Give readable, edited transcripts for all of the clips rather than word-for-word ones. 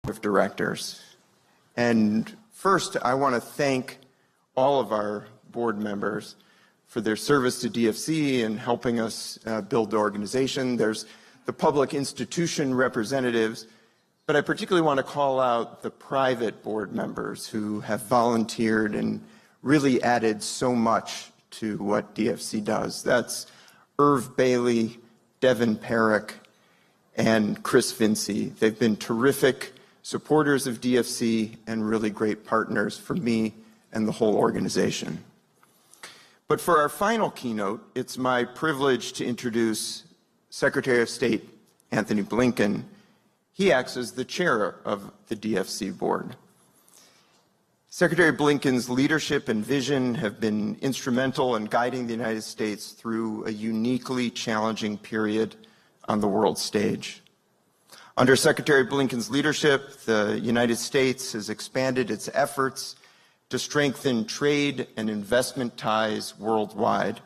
of directors. And first, I want to thank all of our board members for their service to DFC and helping us build the organization. There's the public institution representatives, but I particularly want to call out the private board members who have volunteered and really added so much to what DFC does. That's Irv Bailey, Devin Perrick, and Chris Vinci. They've been terrific supporters of DFC and really great partners for me and the whole organization. But for our final keynote, it's my privilege to introduce Secretary of State Antony Blinken. He acts as the chair of the DFC board. Secretary Blinken's leadership and vision have been instrumental in guiding the United States through a uniquely challenging period on the world stage. Under Secretary Blinken's leadership, the United States has expanded its efforts to strengthen trade and investment ties worldwide,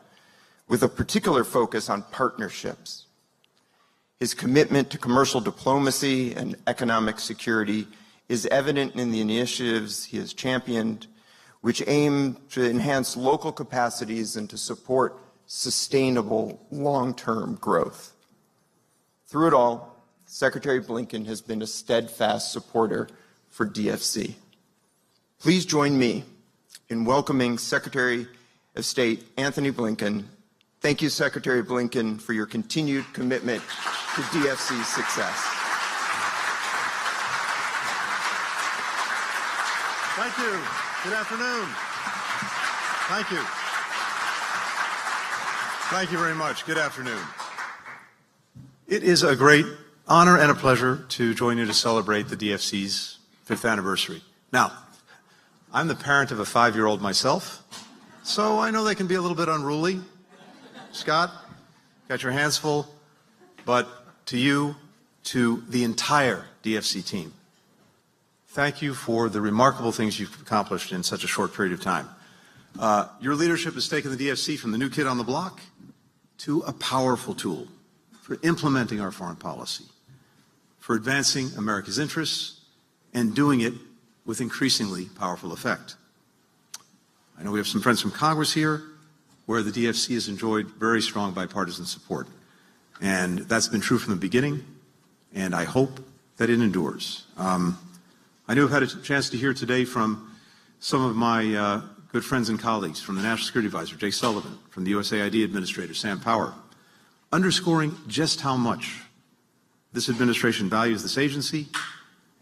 with a particular focus on partnerships. His commitment to commercial diplomacy and economic security is evident in the initiatives he has championed, which aim to enhance local capacities and to support sustainable long-term growth. Through it all, Secretary Blinken has been a steadfast supporter for DFC. Please join me in welcoming Secretary of State Antony Blinken. Thank you, Secretary Blinken, for your continued commitment to DFC's success. Thank you. Good afternoon. Thank you. Thank you very much. Good afternoon. It is a great honor and a pleasure to join you to celebrate the DFC's 5th anniversary. Now, I'm the parent of a 5-year-old myself, so I know they can be a little bit unruly. Scott, got your hands full, but to you, to the entire DFC team, thank you for the remarkable things you've accomplished in such a short period of time. Your leadership has taken the DFC from the new kid on the block to a powerful tool for implementing our foreign policy, for advancing America's interests, and doing it with increasingly powerful effect. I know we have some friends from Congress here, where the DFC has enjoyed very strong bipartisan support. And that's been true from the beginning, and I hope that it endures. I know I've had a chance to hear today from some of my good friends and colleagues, from the National Security Advisor, Jake Sullivan, from the USAID Administrator, Sam Power, underscoring just how much this administration values this agency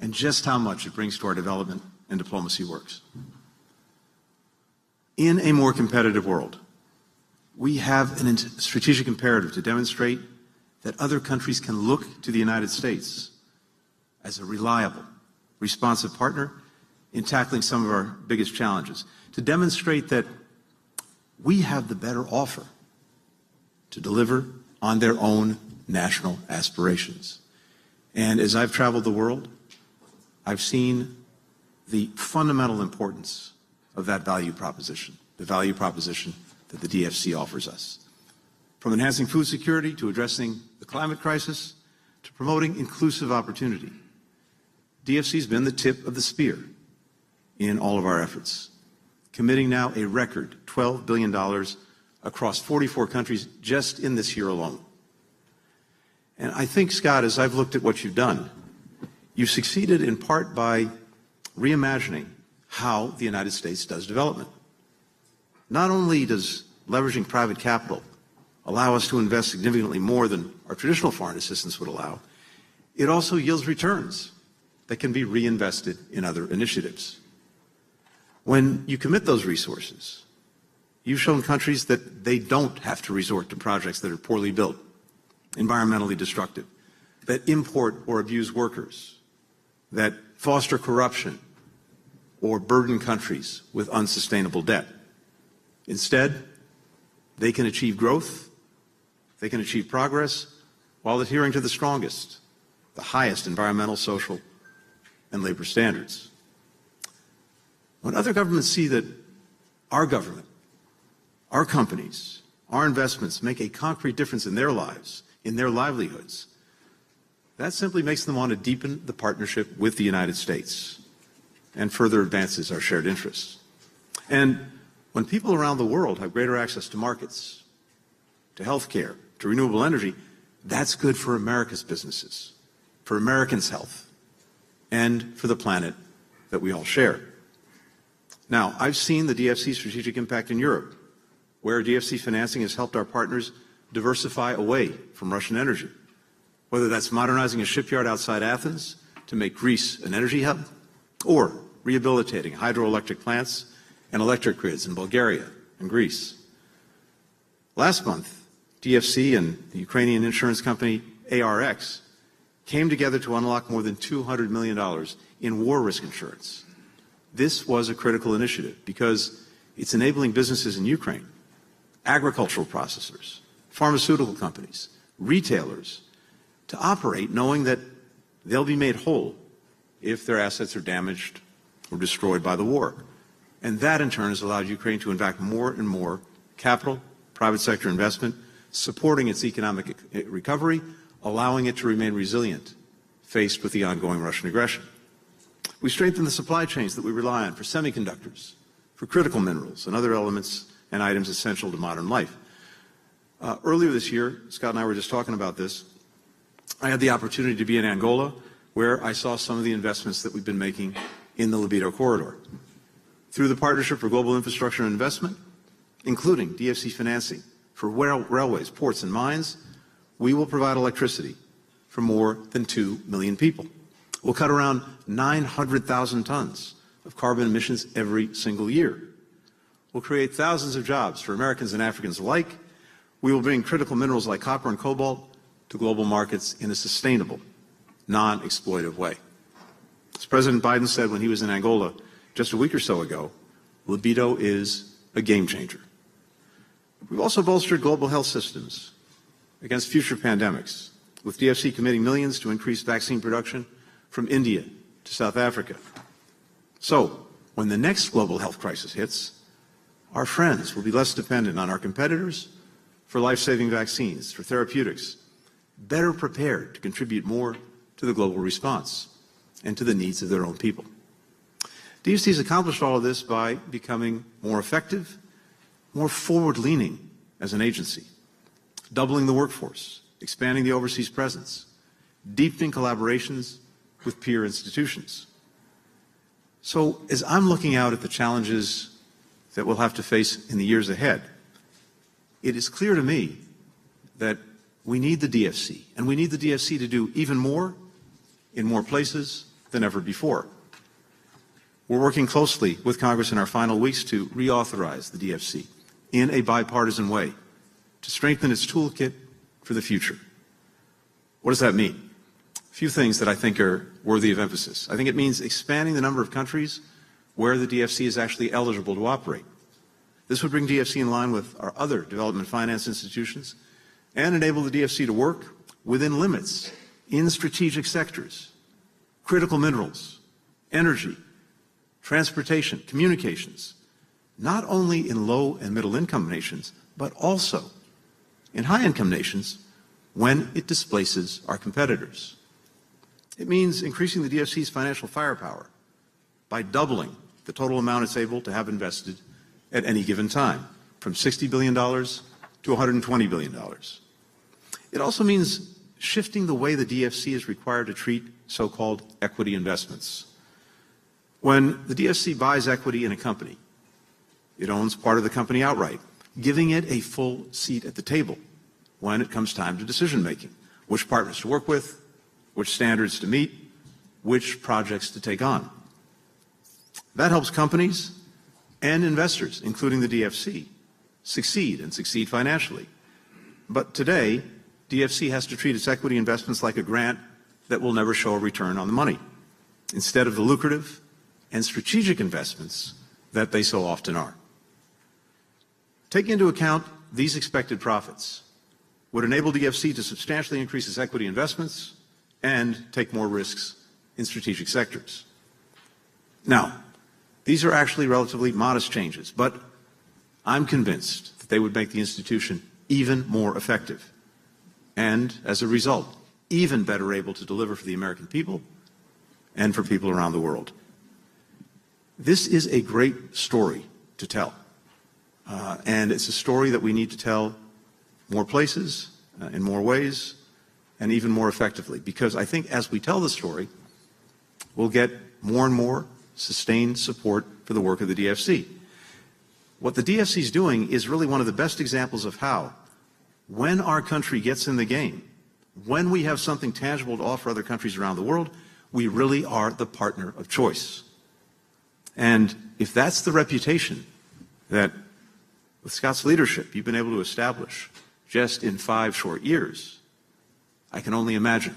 and just how much it brings to our development and diplomacy works. In a more competitive world, we have a strategic imperative to demonstrate that other countries can look to the United States as a reliable, responsive partner in tackling some of our biggest challenges, to demonstrate that we have the better offer to deliver on their own national aspirations. And as I've traveled the world, I've seen the fundamental importance of that value proposition, the value proposition that the DFC offers us. From enhancing food security to addressing the climate crisis to promoting inclusive opportunity, DFC's been the tip of the spear in all of our efforts, committing now a record $12 billion across 44 countries just in this year alone. And I think, Scott, as I've looked at what you've done, you've succeeded in part by reimagining how the United States does development. Not only does leveraging private capital allow us to invest significantly more than our traditional foreign assistance would allow, it also yields returns that can be reinvested in other initiatives. When you commit those resources, you've shown countries that they don't have to resort to projects that are poorly built, environmentally destructive, that import or abuse workers, that foster corruption, or burden countries with unsustainable debt. Instead, they can achieve growth, they can achieve progress while adhering to the strongest, the highest environmental, social, and labor standards. When other governments see that our government, our companies, our investments make a concrete difference in their lives, in their livelihoods, that simply makes them want to deepen the partnership with the United States and further advances our shared interests. And when people around the world have greater access to markets, to healthcare, to renewable energy, that's good for America's businesses, for Americans' health, and for the planet that we all share. Now, I've seen the DFC's strategic impact in Europe, where DFC financing has helped our partners diversify away from Russian energy, whether that's modernizing a shipyard outside Athens to make Greece an energy hub, or rehabilitating hydroelectric plants and electric grids in Bulgaria and Greece. Last month, DFC and the Ukrainian insurance company ARX came together to unlock more than $200 million in war risk insurance. This was a critical initiative because it's enabling businesses in Ukraine, agricultural processors, pharmaceutical companies, retailers, to operate knowing that they'll be made whole if their assets are damaged or destroyed by the war. And that, in turn, has allowed Ukraine to invest more and more capital, private sector investment, supporting its economic recovery, allowing it to remain resilient faced with the ongoing Russian aggression. We strengthened the supply chains that we rely on for semiconductors, for critical minerals, and other elements and items essential to modern life. Earlier this year, Scott and I were just talking about this, I had the opportunity to be in Angola, where I saw some of the investments that we've been making in the Libido corridor. Through the Partnership for Global Infrastructure and Investment, including DFC financing for railways, ports, and mines, we will provide electricity for more than 2 million people. We'll cut around 900,000 tons of carbon emissions every single year. We'll create thousands of jobs for Americans and Africans alike. We will bring critical minerals like copper and cobalt to global markets in a sustainable, non-exploitive way. As President Biden said when he was in Angola just a week or so ago, Libido is a game changer. We've also bolstered global health systems against future pandemics, with DFC committing millions to increase vaccine production from India to South Africa. So, when the next global health crisis hits, our friends will be less dependent on our competitors for life-saving vaccines, for therapeutics, better prepared to contribute more to the global response and to the needs of their own people. DFC has accomplished all of this by becoming more effective, more forward-leaning as an agency, doubling the workforce, expanding the overseas presence, deepening collaborations with peer institutions. So as I'm looking out at the challenges that we'll have to face in the years ahead, it is clear to me that we need the DFC, and we need the DFC to do even more in more places than ever before. We're working closely with Congress in our final weeks to reauthorize the DFC in a bipartisan way to strengthen its toolkit for the future. What does that mean? A few things that I think are worthy of emphasis. I think it means expanding the number of countries where the DFC is actually eligible to operate. This would bring DFC in line with our other development finance institutions and enable the DFC to work within limits in strategic sectors, critical minerals, energy, transportation, communications, not only in low and middle income nations, but also in high income nations when it displaces our competitors. It means increasing the DFC's financial firepower by doubling the total amount it's able to have invested at any given time, from $60 billion to $120 billion. It also means shifting the way the DFC is required to treat so-called equity investments. When the DFC buys equity in a company, it owns part of the company outright, giving it a full seat at the table when it comes time to decision-making, which partners to work with, which standards to meet, which projects to take on. That helps companies and investors, including the DFC, succeed and succeed financially. But today, DFC has to treat its equity investments like a grant that will never show a return on the money, instead of the lucrative and strategic investments that they so often are. Taking into account these expected profits would enable DFC to substantially increase its equity investments and take more risks in strategic sectors. Now, these are actually relatively modest changes, but I'm convinced that they would make the institution even more effective and, as a result, even better able to deliver for the American people and for people around the world. This is a great story to tell. And it's a story that we need to tell more places, in more ways, and even more effectively. Because I think as we tell the story, we'll get more and more sustained support for the work of the DFC. What the DFC is doing is really one of the best examples of how, when our country gets in the game, when we have something tangible to offer other countries around the world, we really are the partner of choice. And if that's the reputation that, with Scott's leadership, you've been able to establish just in 5 short years, I can only imagine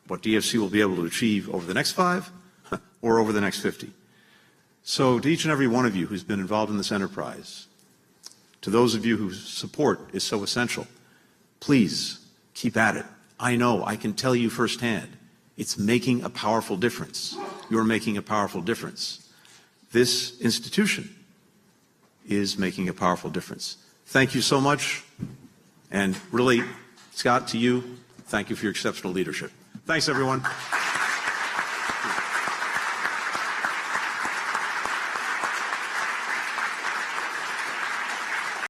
what DFC will be able to achieve over the next 5 or over the next 50. So to each and every one of you who's been involved in this enterprise, to those of you whose support is so essential, please keep at it. I know, I can tell you firsthand, it's making a powerful difference. You're making a powerful difference. This institution is making a powerful difference. Thank you so much. And really, Scott, to you, thank you for your exceptional leadership. Thanks, everyone.